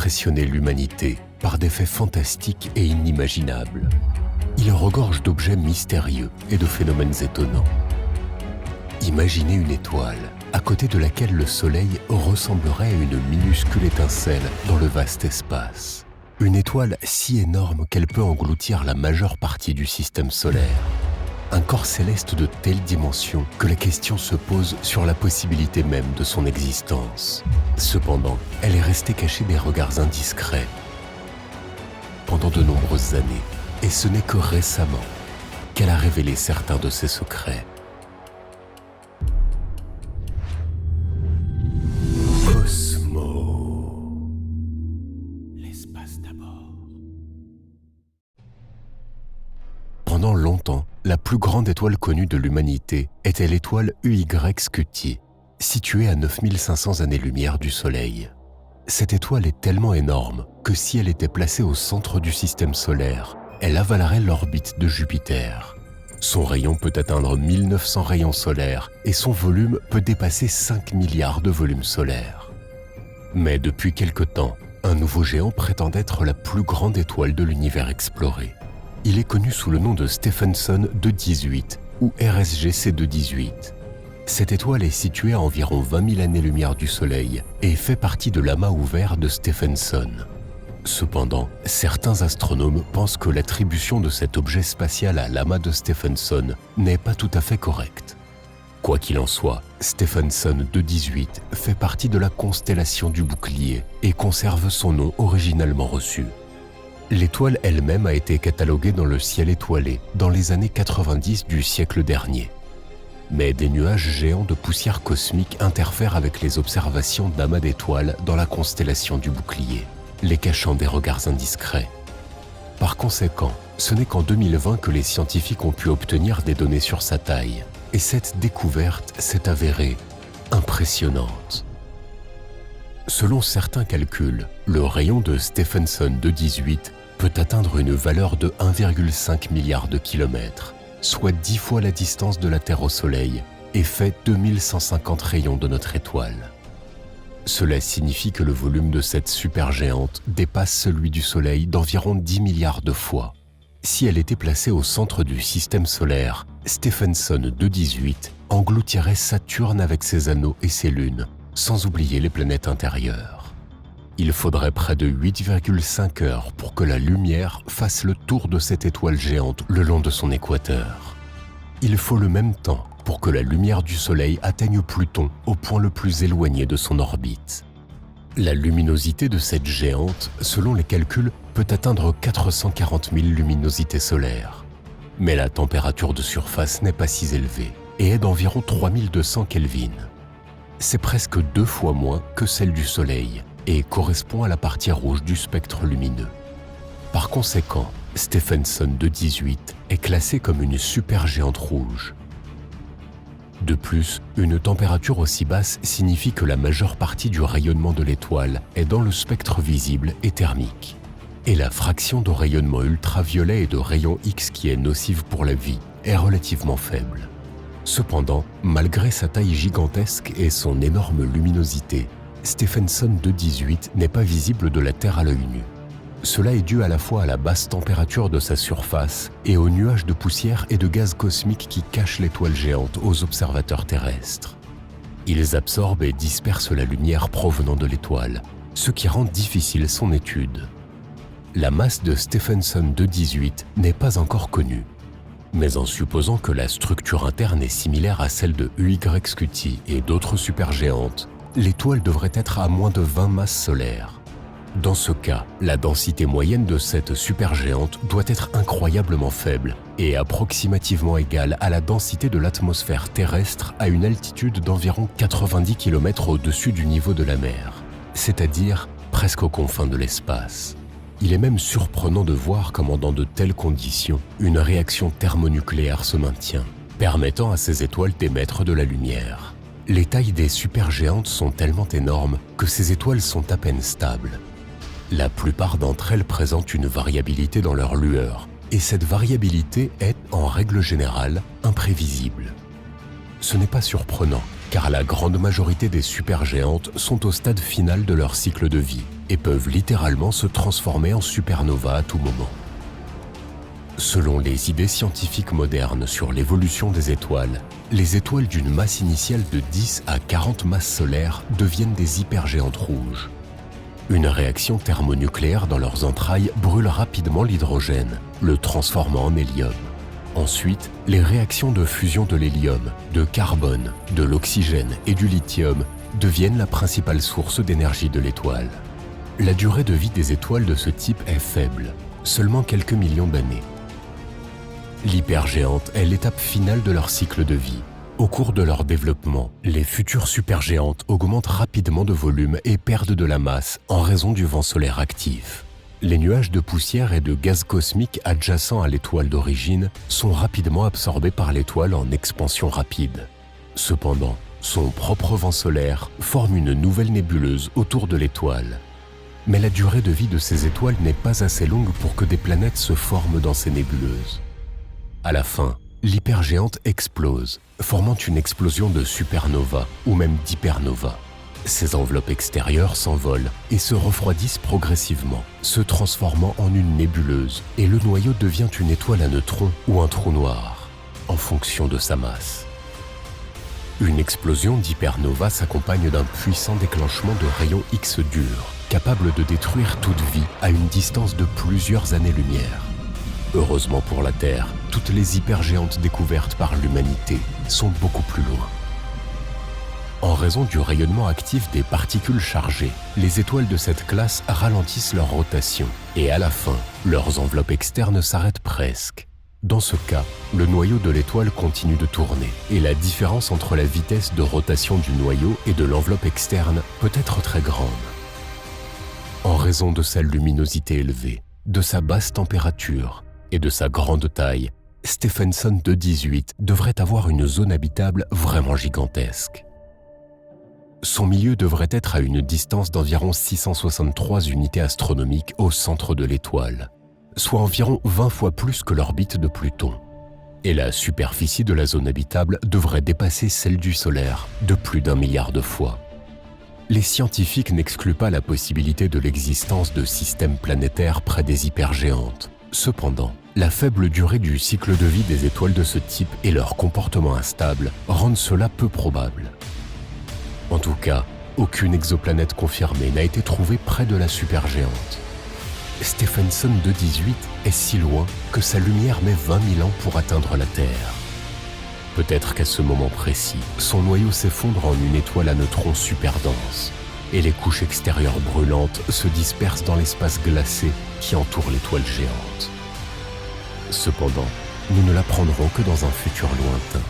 impressionner l'humanité par des faits fantastiques et inimaginables. Il regorge d'objets mystérieux et de phénomènes étonnants. Imaginez une étoile, à côté de laquelle le Soleil ressemblerait à une minuscule étincelle dans le vaste espace. Une étoile si énorme qu'elle peut engloutir la majeure partie du système solaire. Un corps céleste de telle dimension que la question se pose sur la possibilité même de son existence. Cependant, elle est restée cachée des regards indiscrets pendant de nombreuses années, et ce n'est que récemment qu'elle a révélé certains de ses secrets. Cosmo. L'espace d'abord. Pendant longtemps, la plus grande étoile connue de l'humanité était l'étoile UY Scuti, située à 9500 années-lumière du Soleil. Cette étoile est tellement énorme que si elle était placée au centre du système solaire, elle avalerait l'orbite de Jupiter. Son rayon peut atteindre 1900 rayons solaires et son volume peut dépasser 5 milliards de volumes solaires. Mais depuis quelque temps, un nouveau géant prétend être la plus grande étoile de l'univers exploré. Il est connu sous le nom de Stephenson 218 ou RSGC 218. Cette étoile est située à environ 20 000 années-lumière du Soleil et fait partie de l'amas ouvert de Stephenson. Cependant, certains astronomes pensent que l'attribution de cet objet spatial à l'amas de Stephenson n'est pas tout à fait correcte. Quoi qu'il en soit, Stephenson 218 fait partie de la constellation du Bouclier et conserve son nom originalement reçu. L'étoile elle-même a été cataloguée dans le ciel étoilé dans les années 90 du siècle dernier. Mais des nuages géants de poussière cosmique interfèrent avec les observations d'amas d'étoiles dans la constellation du Bouclier, les cachant des regards indiscrets. Par conséquent, ce n'est qu'en 2020 que les scientifiques ont pu obtenir des données sur sa taille, et cette découverte s'est avérée impressionnante. Selon certains calculs, le rayon de Stephenson 218 peut atteindre une valeur de 1,5 milliard de kilomètres, soit 10 fois la distance de la Terre au Soleil, et fait 2150 rayons de notre étoile. Cela signifie que le volume de cette supergéante dépasse celui du Soleil d'environ 10 milliards de fois. Si elle était placée au centre du système solaire, Stephenson 218 engloutirait Saturne avec ses anneaux et ses lunes, sans oublier les planètes intérieures. Il faudrait près de 8,5 heures pour que la lumière fasse le tour de cette étoile géante le long de son équateur. Il faut le même temps pour que la lumière du Soleil atteigne Pluton au point le plus éloigné de son orbite. La luminosité de cette géante, selon les calculs, peut atteindre 440 000 luminosités solaires. Mais la température de surface n'est pas si élevée et est d'environ 3200 Kelvin. C'est presque 2 fois moins que celle du Soleil et correspond à la partie rouge du spectre lumineux. Par conséquent, Stephenson 218 est classé comme une supergéante rouge. De plus, une température aussi basse signifie que la majeure partie du rayonnement de l'étoile est dans le spectre visible et thermique. Et la fraction de rayonnement ultraviolet et de rayons X qui est nocive pour la vie est relativement faible. Cependant, malgré sa taille gigantesque et son énorme luminosité, Stephenson 218 n'est pas visible de la Terre à l'œil nu. Cela est dû à la fois à la basse température de sa surface et aux nuages de poussière et de gaz cosmique qui cachent l'étoile géante aux observateurs terrestres. Ils absorbent et dispersent la lumière provenant de l'étoile, ce qui rend difficile son étude. La masse de Stephenson 218 n'est pas encore connue, mais en supposant que la structure interne est similaire à celle de UY Scuti et d'autres supergéantes, l'étoile devrait être à moins de 20 masses solaires. Dans ce cas, la densité moyenne de cette supergéante doit être incroyablement faible et approximativement égale à la densité de l'atmosphère terrestre à une altitude d'environ 90 km au-dessus du niveau de la mer, c'est-à-dire presque aux confins de l'espace. Il est même surprenant de voir comment dans de telles conditions, une réaction thermonucléaire se maintient, permettant à ces étoiles d'émettre de la lumière. Les tailles des supergéantes sont tellement énormes que ces étoiles sont à peine stables. La plupart d'entre elles présentent une variabilité dans leur lueur, et cette variabilité est, en règle générale, imprévisible. Ce n'est pas surprenant, car la grande majorité des supergéantes sont au stade final de leur cycle de vie et peuvent littéralement se transformer en supernova à tout moment. Selon les idées scientifiques modernes sur l'évolution des étoiles, les étoiles d'une masse initiale de 10 à 40 masses solaires deviennent des hypergéantes rouges. Une réaction thermonucléaire dans leurs entrailles brûle rapidement l'hydrogène, le transformant en hélium. Ensuite, les réactions de fusion de l'hélium, de carbone, de l'oxygène et du lithium deviennent la principale source d'énergie de l'étoile. La durée de vie des étoiles de ce type est faible, seulement quelques millions d'années. L'hypergéante est l'étape finale de leur cycle de vie. Au cours de leur développement, les futures supergéantes augmentent rapidement de volume et perdent de la masse en raison du vent solaire actif. Les nuages de poussière et de gaz cosmique adjacents à l'étoile d'origine sont rapidement absorbés par l'étoile en expansion rapide. Cependant, son propre vent solaire forme une nouvelle nébuleuse autour de l'étoile. Mais la durée de vie de ces étoiles n'est pas assez longue pour que des planètes se forment dans ces nébuleuses. À la fin, l'hypergéante explose, formant une explosion de supernova ou même d'hypernova. Ces enveloppes extérieures s'envolent et se refroidissent progressivement, se transformant en une nébuleuse, et le noyau devient une étoile à neutrons ou un trou noir, en fonction de sa masse. Une explosion d'hypernova s'accompagne d'un puissant déclenchement de rayons X durs, capables de détruire toute vie à une distance de plusieurs années-lumière. Heureusement pour la Terre, toutes les hypergéantes découvertes par l'humanité sont beaucoup plus loin. En raison du rayonnement actif des particules chargées, les étoiles de cette classe ralentissent leur rotation et à la fin, leurs enveloppes externes s'arrêtent presque. Dans ce cas, le noyau de l'étoile continue de tourner et la différence entre la vitesse de rotation du noyau et de l'enveloppe externe peut être très grande. En raison de sa luminosité élevée, de sa basse température et de sa grande taille, Stephenson 2.18 devrait avoir une zone habitable vraiment gigantesque. Son milieu devrait être à une distance d'environ 663 unités astronomiques au centre de l'étoile, soit environ 20 fois plus que l'orbite de Pluton. Et la superficie de la zone habitable devrait dépasser celle du solaire de plus d'1 milliard de fois. Les scientifiques n'excluent pas la possibilité de l'existence de systèmes planétaires près des hypergéantes. Cependant, la faible durée du cycle de vie des étoiles de ce type et leur comportement instable rendent cela peu probable. En tout cas, aucune exoplanète confirmée n'a été trouvée près de la supergéante. Stephenson 2.18 est si loin que sa lumière met 20 000 ans pour atteindre la Terre. Peut-être qu'à ce moment précis, son noyau s'effondre en une étoile à neutrons super dense, et les couches extérieures brûlantes se dispersent dans l'espace glacé qui entoure l'étoile géante. Cependant, nous ne l'apprendrons que dans un futur lointain.